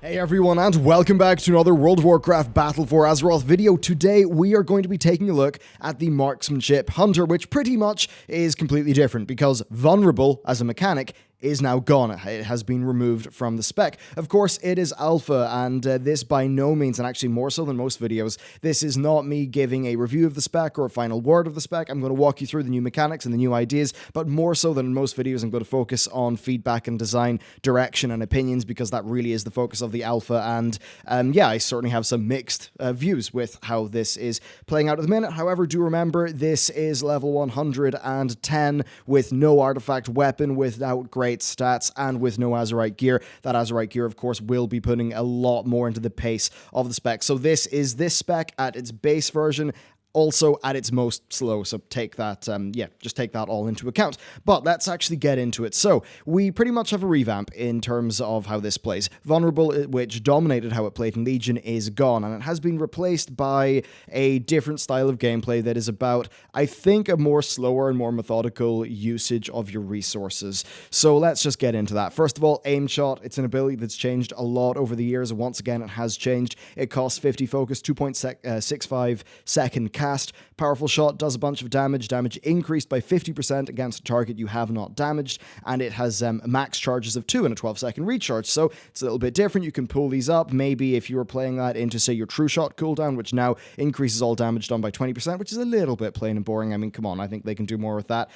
Hey everyone, and welcome back to another World of Warcraft Battle for Azeroth video. Today we are going to be taking a look at the Marksmanship Hunter, which pretty much is completely different because vulnerable as a mechanic is now gone. It has been removed from the spec. Of course, it is alpha, and this by no means, and actually more so than most videos, this is not me giving a review of the spec or a final word of the spec. I'm going to walk you through the new mechanics and the new ideas, but more so than in most videos, I'm going to focus on feedback and design, direction and opinions, because that really is the focus of the alpha, and yeah, I certainly have some mixed views with how this is playing out at the minute. However, do remember, this is level 110 with no artifact weapon, without great stats, and with no Azerite gear. That Azerite gear, of course, will be putting a lot more into the pace of the spec. So this is this spec at its base version, also at its most slow, so take that, just take that all into account. But let's actually get into it. So, we pretty much have a revamp in terms of how this plays. Vulnerable, which dominated how it played in Legion, is gone, and it has been replaced by a different style of gameplay that is about, I think, a more slower and more methodical usage of your resources. So let's just get into that. First of all, aim shot. It's an ability that's changed a lot over the years, and once again, it has changed. It costs 50 focus, 2.65 second cast. Powerful shot, does a bunch of damage increased by 50% against a target you have not damaged, and it has max charges of 2 and a 12-second recharge, so it's a little bit different. You can pull these up, maybe if you were playing that into, say, your true shot cooldown, which now increases all damage done by 20%, which is a little bit plain and boring. I mean, come on, I think they can do more with that.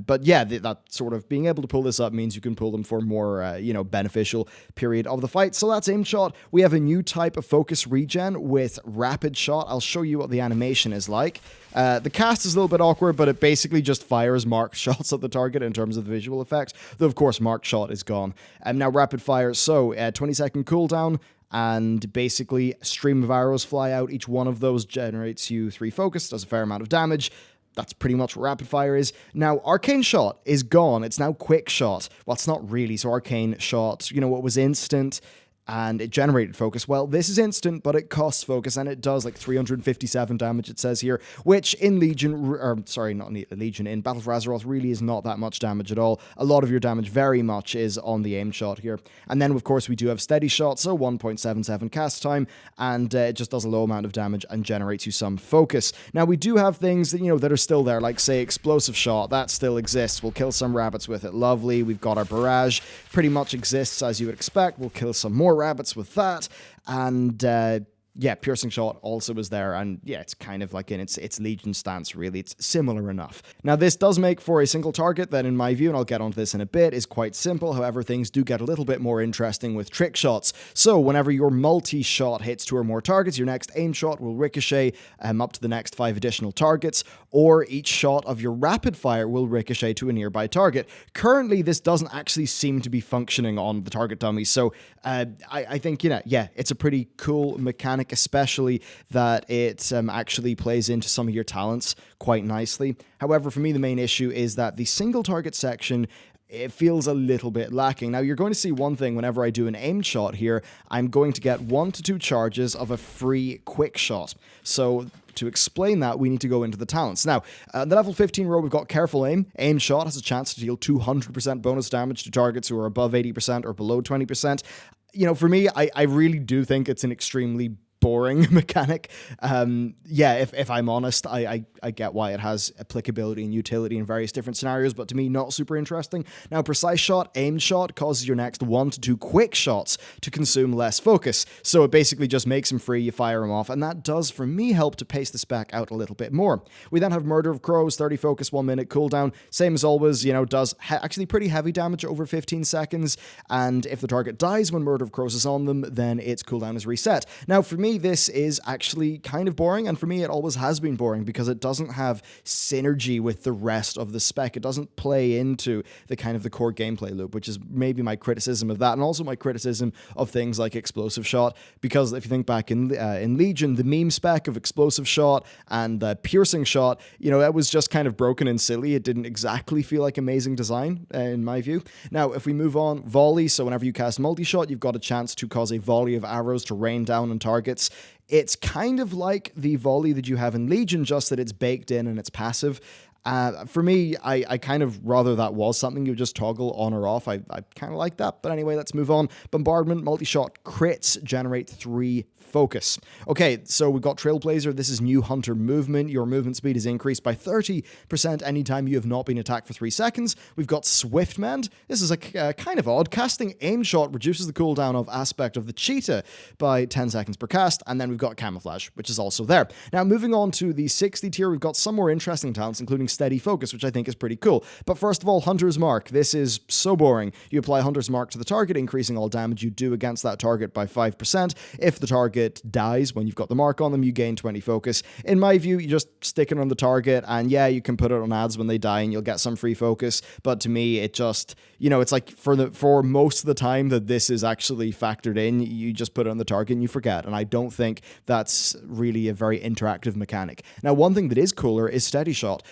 But yeah, that sort of being able to pull this up means you can pull them for more, beneficial period of the fight. So that's aim shot. We have a new type of focus regen with rapid shot. I'll show you what the animation is like. The cast is a little bit awkward, but it basically just fires marked shots at the target in terms of the visual effects, though of course marked shot is gone. Now rapid fire, so 20-second cooldown, and basically a stream of arrows fly out. Each one of those generates you 3 focus, does a fair amount of damage. That's pretty much what rapid fire is. Now, arcane shot is gone. It's now quick shot. Well, it's not really. So arcane shot, what was instant and it generated focus. Well, this is instant, but it costs focus, and it does like 357 damage, it says here, which in Legion, not in Legion, in Battle for Azeroth really is not that much damage at all. A lot of your damage very much is on the aim shot here. And then, of course, we do have steady shot, so 1.77 cast time, and it just does a low amount of damage and generates you some focus. Now, we do have things that, that are still there, like, say, explosive shot. That still exists. We'll kill some rabbits with it. Lovely. We've got our barrage. Pretty much exists as you would expect. We'll kill some more rabbits with that, and yeah, piercing shot also is there, and yeah, it's kind of like in its Legion stance, really. It's similar enough. Now, this does make for a single target that, in my view, and I'll get onto this in a bit, is quite simple. However, things do get a little bit more interesting with trick shots. So, whenever your multi-shot hits 2 or more targets, your next aim shot will ricochet up to the next 5 additional targets, or each shot of your rapid fire will ricochet to a nearby target. Currently, this doesn't actually seem to be functioning on the target dummy, so I think, it's a pretty cool mechanic, especially that it actually plays into some of your talents quite nicely. However, for me, the main issue is that the single target section, it feels a little bit lacking. Now, you're going to see one thing whenever I do an aim shot here. I'm going to get 1 to 2 charges of a free quick shot. So to explain that, we need to go into the talents. Now, the level 15 row, we've got Careful Aim. Aim shot has a chance to deal 200% bonus damage to targets who are above 80% or below 20%. For me, I really do think it's an extremely boring mechanic. If I'm honest, I get why it has applicability and utility in various different scenarios, but to me, not super interesting. Now, precise shot, aim shot, causes your next 1 to 2 quick shots to consume less focus. So it basically just makes them free, you fire them off, and that does, for me, help to pace the spec out a little bit more. We then have Murder of Crows, 30 focus, 1 minute cooldown. Same as always, does actually pretty heavy damage over 15 seconds, and if the target dies when Murder of Crows is on them, then its cooldown is reset. Now, for me, this is actually kind of boring, and for me, it always has been boring because it doesn't have synergy with the rest of the spec. It doesn't play into the kind of the core gameplay loop, which is maybe my criticism of that, and also my criticism of things like explosive shot, because if you think back in Legion, the meme spec of explosive shot and piercing shot, that was just kind of broken and silly. It didn't exactly feel like amazing design, in my view. Now, if we move on, volley, so whenever you cast multi-shot, you've got a chance to cause a volley of arrows to rain down on targets. It's kind of like the volley that you have in Legion, just that it's baked in and it's passive. For me, I kind of rather that was something you just toggle on or off. I kind of like that. But anyway, let's move on. Bombardment, multi-shot, crits generate 3 focus. Okay, so we've got Trailblazer. This is new hunter movement. Your movement speed is increased by 30% anytime you have not been attacked for 3 seconds. We've got Swiftmend. This is a kind of odd. Casting aim shot reduces the cooldown of aspect of the cheetah by 10 seconds per cast. And then we've got Camouflage, which is also there. Now, moving on to the 60 tier, we've got some more interesting talents, including Steady Focus, which I think is pretty cool. But first of all, Hunter's Mark. This is so boring. You apply Hunter's Mark to the target, increasing all damage you do against that target by 5%. If the target dies when you've got the mark on them, you gain 20 focus. In my view, you just stick it on the target, and yeah, you can put it on ads when they die and you'll get some free focus. But to me, it just, it's like for most of the time that this is actually factored in, you just put it on the target and you forget. And I don't think that's really a very interactive mechanic. Now, one thing that is cooler is Steady Shot,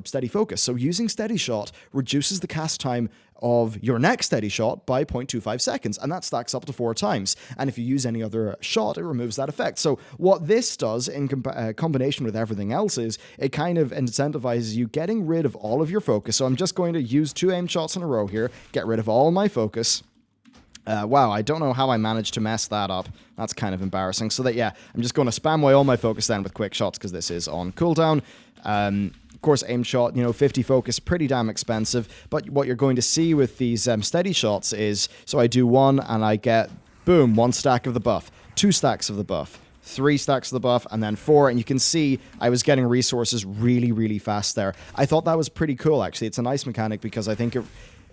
Steady Focus. So using Steady Shot reduces the cast time of your next Steady Shot by 0.25 seconds, and that stacks up to 4 times. And if you use any other shot, it removes that effect. So what this does in combination with everything else is it kind of incentivizes you getting rid of all of your focus. So I'm just going to use 2 aim shots in a row here, get rid of all my focus. Wow, I don't know how I managed to mess that up. That's kind of embarrassing. So that, yeah, I'm just going to spam away all my focus then with quick shots because this is on cooldown. Of course, aim shot, 50 focus, pretty damn expensive. But what you're going to see with these steady shots is, so I do 1 and I get, boom, 1 stack of the buff, 2 stacks of the buff, 3 stacks of the buff, and then 4, and you can see I was getting resources really, really fast there. I thought that was pretty cool, actually. It's a nice mechanic because I think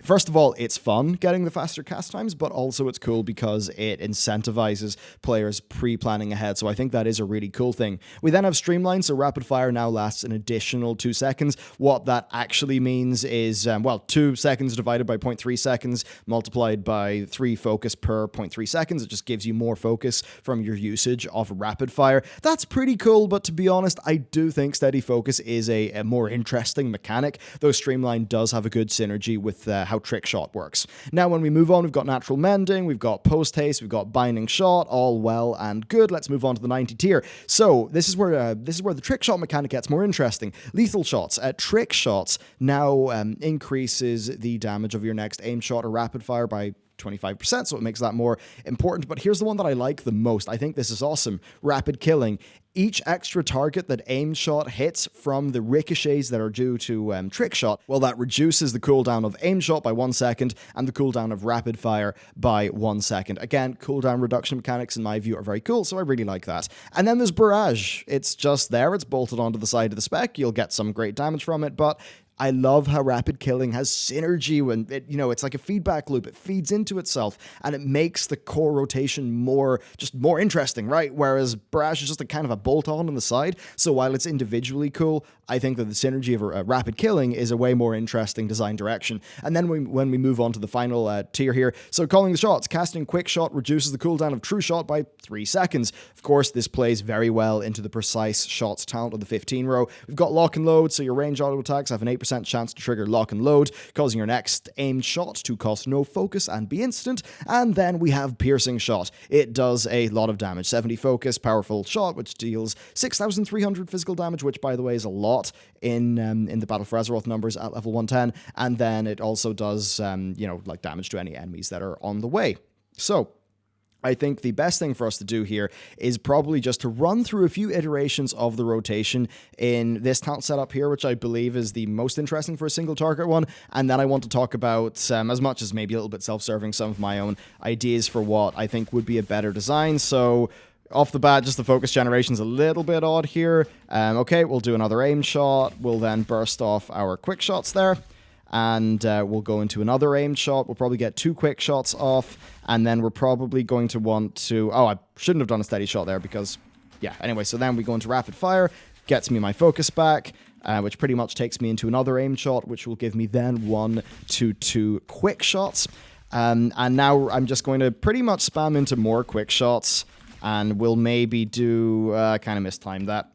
first of all, it's fun getting the faster cast times, but also it's cool because it incentivizes players pre-planning ahead, so I think that is a really cool thing. We then have Streamline, so Rapid Fire now lasts an additional 2 seconds. What that actually means is, 2 seconds divided by 0.3 seconds multiplied by 3 focus per 0.3 seconds. It just gives you more focus from your usage of Rapid Fire. That's pretty cool, but to be honest, I do think Steady Focus is a more interesting mechanic, though Streamline does have a good synergy with how Trick Shot works. Now, when we move on, we've got Natural Mending, we've got Post Haste, we've got Binding Shot, all well and good. Let's move on to the 90 tier. So this is where the Trick Shot mechanic gets more interesting. Lethal Shots. Trick Shots now increases the damage of your next aim shot or rapid fire by 25%, so it makes that more important. But here's the one that I like the most. I think this is awesome. Rapid Killing. Each extra target that aim shot hits from the ricochets that are due to trick shot, well, that reduces the cooldown of aim shot by 1 second and the cooldown of rapid fire by 1 second. Again, cooldown reduction mechanics in my view are very cool, so I really like that. And then there's Barrage. It's just there. It's bolted onto the side of the spec. You'll get some great damage from it, but I love how Rapid Killing has synergy when it's like a feedback loop. It feeds into itself and it makes the core rotation more interesting, right? Whereas Barrage is just a kind of a bolt-on the side. So while it's individually cool, I think that the synergy of Rapid Killing is a way more interesting design direction. And then when we move on to the final tier here, so Calling the Shots, casting Quick Shot reduces the cooldown of True Shot by 3 seconds. Of course, this plays very well into the Precise Shots talent of the 15 row. We've got Lock and Load, so your range auto attacks have an 8% chance to trigger Lock and Load, causing your next aimed shot to cost no focus and be instant. And then we have Piercing Shot. It does a lot of damage. 70 focus, powerful shot, which deals 6,300 physical damage, which, by the way, is a lot in the Battle for Azeroth numbers at level 110. And then it also does, damage to any enemies that are on the way. So I think the best thing for us to do here is probably just to run through a few iterations of the rotation in this talent setup here, which I believe is the most interesting for a single target one. And then I want to talk about, as much as maybe a little bit self-serving, some of my own ideas for what I think would be a better design. So off the bat, just the focus generation's a little bit odd here. Okay, we'll do another aim shot. We'll then burst off our quick shots there. And we'll go into another aimed shot. We'll probably get 2 quick shots off, and then we're probably going to want to... Oh, I shouldn't have done a steady shot there because... Yeah, anyway, so then we go into rapid fire, gets me my focus back, which pretty much takes me into another aimed shot, which will give me then 1 to 2 quick shots. And now I'm just going to pretty much spam into more quick shots, and we'll maybe do... kind of mistimed that.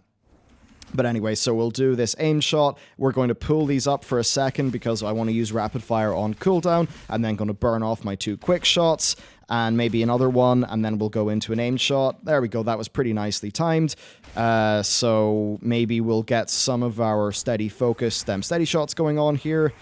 But anyway, so we'll do this aim shot. We're going to pull these up for a second because I want to use rapid fire on cooldown. I'm then going to burn off my 2 quick shots and maybe another one, and then we'll go into an aim shot. There we go. That was pretty nicely timed. So maybe we'll get some of our steady focused steady shots going on here.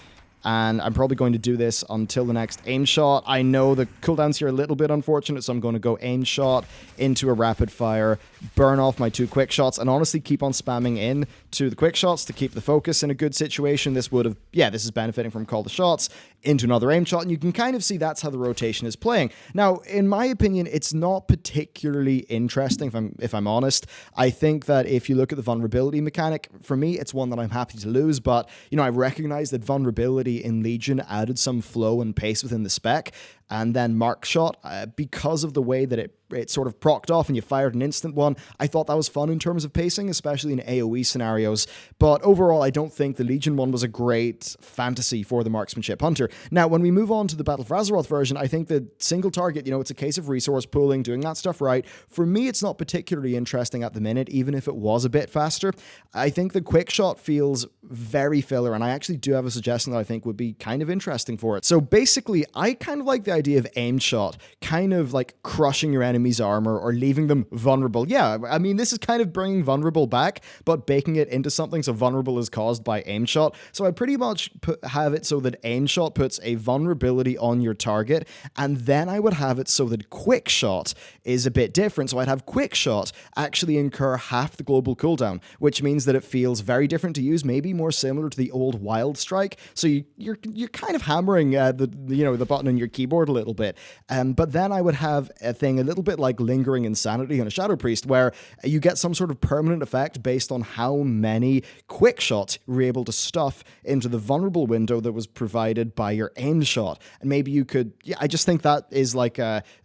And I'm probably going to do this until the next aim shot. I know the cooldowns here are a little bit unfortunate, so I'm going to go aim shot into a rapid fire, burn off my 2 quick shots, and honestly keep on spamming in to the quick shots to keep the focus in a good situation. This would have, this is benefiting from call the shots into another aim shot, and you can kind of see that's how the rotation is playing. Now, in my opinion, it's not particularly interesting, if I'm honest. I think that if you look at the vulnerability mechanic, for me, it's one that I'm happy to lose, but, I recognize that vulnerability in Legion added some flow and pace within the spec, and then Mark Shot, because of the way that it sort of procced off and you fired an instant one, I thought that was fun in terms of pacing, especially in AoE scenarios. But overall, I don't think the Legion one was a great fantasy for the Marksmanship Hunter. Now, when we move on to the Battle for Azeroth version, I think the single target, it's a case of resource pooling, doing that stuff right. For me, it's not particularly interesting at the minute, even if it was a bit faster. I think the quick shot feels very filler, and I actually do have a suggestion that I think would be kind of interesting for it. So basically, I kind of like the idea of aim shot, kind of like crushing your enemy's armor or leaving them vulnerable. Yeah, I mean, this is kind of bringing vulnerable back, but baking it into something so vulnerable is caused by aim shot. So I pretty much have it so that aim shot puts a vulnerability on your target, and then I would have it so that quick shot is a bit different. So I'd have quick shot actually incur half the global cooldown, which means that it feels very different to use, maybe more similar to the old Wild Strike. So you're kind of hammering the button on your keyboard a little bit. But then I would have a thing a little bit like Lingering Insanity on a Shadow Priest, where you get some sort of permanent effect based on how many quick shots you're able to stuff into the vulnerable window that was provided by your aim shot. And maybe you could, I just think that is like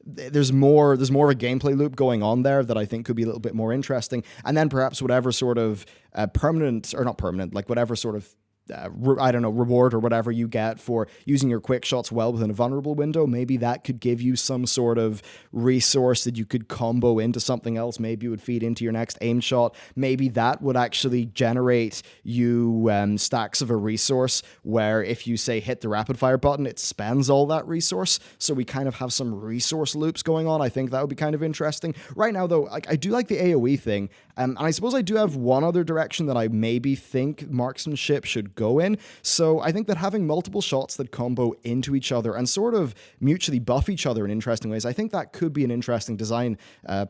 there's more of a gameplay loop going on there that I think could be a little bit more interesting. And then perhaps whatever sort of whatever sort of reward or whatever you get for using your quick shots well within a vulnerable window, maybe that could give you some sort of resource that you could combo into something else. Maybe it would feed into your next aim shot. Maybe that would actually generate you stacks of a resource where if you say hit the rapid fire button, it spends all that resource. So we kind of have some resource loops going on. I think that would be kind of interesting. Right now, though, I do like the AoE thing. And I suppose I do have one other direction that I maybe think Marksmanship should go in. So I think that having multiple shots that combo into each other and sort of mutually buff each other in interesting ways, I think that could be an interesting design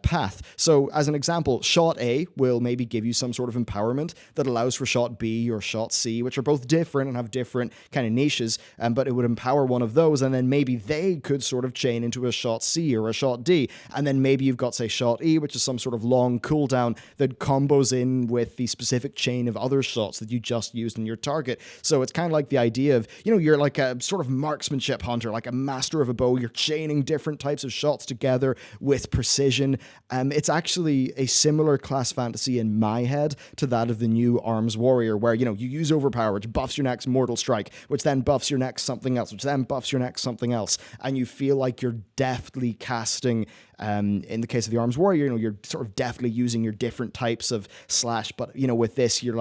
path. So as an example, shot A will maybe give you some sort of empowerment that allows for shot B or shot C, which are both different and have different kind of niches, but it would empower one of those, and then maybe they could sort of chain into a shot C or a shot D, and then maybe you've got, say, shot E, which is some sort of long cooldown that combos in with the specific chain of other shots that you just used in your target. So it's kind of like the idea of, you're like a sort of marksmanship hunter, like a master of a bow. You're chaining different types of shots together with precision. It's actually a similar class fantasy in my head to that of the new Arms Warrior, where, you use Overpower, which buffs your next Mortal Strike, which then buffs your next something else, which then buffs your next something else. And you feel like you're deftly casting, in the case of the Arms Warrior, you're sort of deftly using your different types of slash, but, with this, you're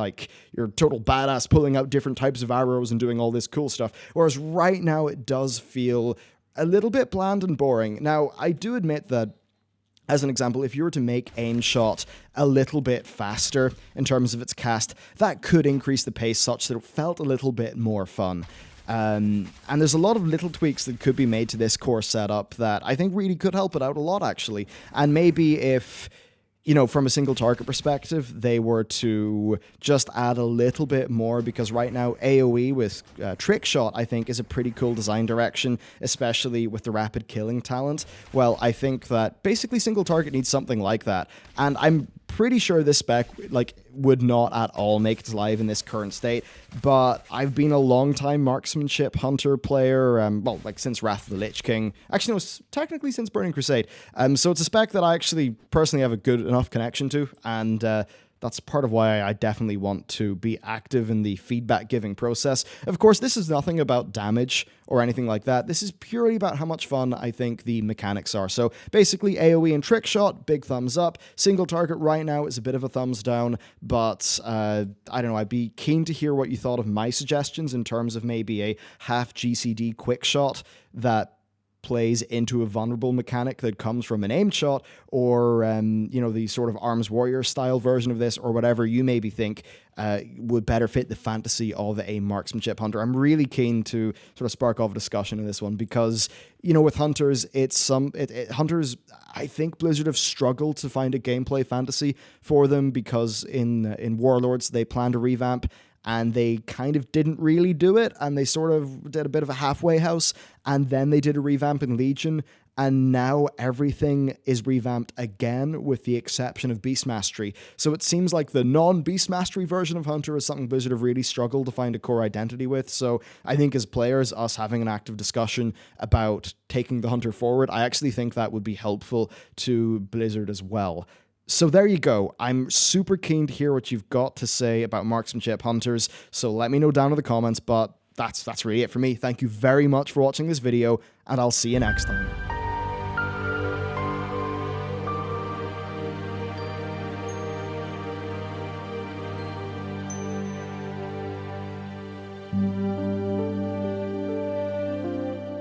total badass pulling out different types of arrows and doing all this cool stuff. Whereas right now it does feel a little bit bland and boring. Now, I do admit that, as an example, if you were to make aim shot a little bit faster in terms of its cast, that could increase the pace such that it felt a little bit more fun. And there's a lot of little tweaks that could be made to this core setup that I think really could help it out a lot, actually. And maybe if, from a single target perspective, they were to just add a little bit more, because right now AoE with trick shot, I think, is a pretty cool design direction, especially with the rapid killing talent. Well, I think that basically single target needs something like that. And I'm pretty sure this spec would not at all make it live in this current state, but I've been a long time marksmanship hunter player, since Wrath of the Lich King. Actually, no, technically since Burning Crusade. So it's a spec that I actually personally have a good enough connection to, and that's part of why I definitely want to be active in the feedback giving process. Of course, this is nothing about damage or anything like that. This is purely about how much fun I think the mechanics are. So basically AoE and trick shot, big thumbs up. Single target right now is a bit of a thumbs down, but I don't know, I'd be keen to hear what you thought of my suggestions in terms of maybe a half GCD quick shot that plays into a vulnerable mechanic that comes from an aimed shot, or the sort of Arms Warrior style version of this, or whatever you maybe think would better fit the fantasy of a marksmanship hunter. I'm really keen to sort of spark off a discussion in this one because, with hunters, hunters, I think Blizzard have struggled to find a gameplay fantasy for them because in Warlords they planned a revamp and they kind of didn't really do it, and they sort of did a bit of a halfway house, and then they did a revamp in Legion, and now everything is revamped again with the exception of Beast Mastery. So it seems like the non-Beast Mastery version of Hunter is something Blizzard have really struggled to find a core identity with. So I think as players, us having an active discussion about taking the Hunter forward, I actually think that would be helpful to Blizzard as well. So there you go. I'm super keen to hear what you've got to say about marksmanship hunters, so let me know down in the comments, but that's really it for me. Thank you very much for watching this video, and I'll see you next time.